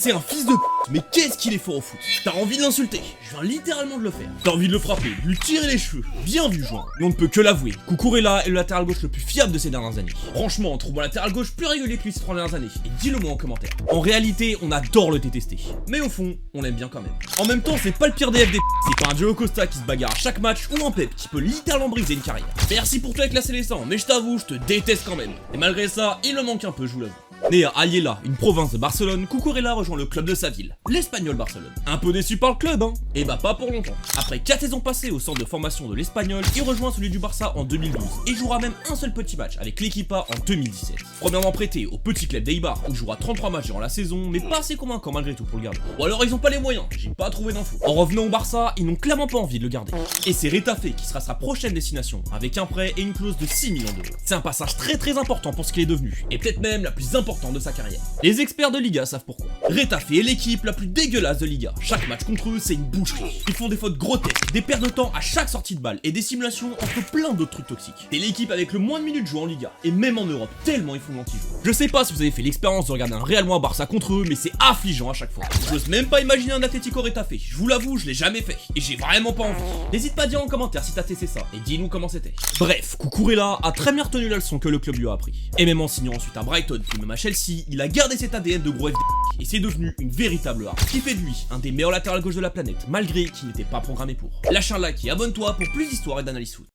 C'est un fils de p***, mais qu'est-ce qu'il est fort au foot. T'as envie de l'insulter, je viens littéralement de le faire. T'as envie de le frapper, de lui tirer les cheveux. Bien vu, joueur. Mais on ne peut que l'avouer, Cucurella est le latéral gauche le plus fiable de ces dernières années. Franchement, trouve un latéral gauche plus régulier que lui ces 3 dernières années, et dis-le moi en commentaire. En réalité, on adore le détester, mais au fond, on l'aime bien quand même. En même temps, c'est pas le pire DF des p***, c'est pas un Diogo Costa qui se bagarre à chaque match ou un Pep qui peut littéralement briser une carrière. Merci pour toi avec la Célestin, mais je t'avoue, je te déteste quand même. Et malgré ça, il me manque un peu, je vous l'avoue. Né à Ayala, une province de Barcelone, Cucurella rejoint le club de sa ville, l'Espagnol Barcelone. Un peu déçu par le club, hein? Et bah pas pour longtemps. Après 4 saisons passées au centre de formation de l'Espagnol, il rejoint celui du Barça en 2012 et jouera même un seul petit match avec l'Equipa en 2017. Premièrement prêté au petit club d'Eibar où il jouera 33 matchs durant la saison, mais pas assez convaincant malgré tout pour le garder. Ou alors ils ont pas les moyens, j'ai pas trouvé d'infos. En revenant au Barça, ils n'ont clairement pas envie de le garder. Et c'est Retafe qui sera sa prochaine destination, avec un prêt et une clause de 6 millions d'euros. C'est un passage très important pour ce qu'il est devenu, et peut-être même la plus importante de sa carrière. Les experts de Liga savent pourquoi. Retafe est l'équipe la plus dégueulasse de Liga. Chaque match contre eux, c'est une boucherie. Ils font des fautes grotesques, des pertes de temps à chaque sortie de balle et des simulations entre plein d'autres trucs toxiques. C'est l'équipe avec le moins de minutes jouées en Liga, et même en Europe, tellement ils font l'anti-jeu. Je sais pas si vous avez fait l'expérience de regarder un Real ou un Barça contre eux, mais c'est affligeant à chaque fois. J'ose même pas imaginer un Atlético Retafe. Je vous l'avoue, je l'ai jamais fait, et j'ai vraiment pas envie. N'hésite pas à dire en commentaire si t'as testé ça, et dis-nous comment c'était. Bref, Cucurella a très bien retenu la leçon que le club lui a appris. Et même en signant ensuite à Brighton, puis même à Chelsea, il a gardé cet ADN de gros FD, et c'est devenu une véritable arme, qui fait de lui un des meilleurs latérales gauche de la planète, malgré qu'il n'était pas programmé pour. Lâche un like et abonne-toi pour plus d'histoires et d'analyses foot.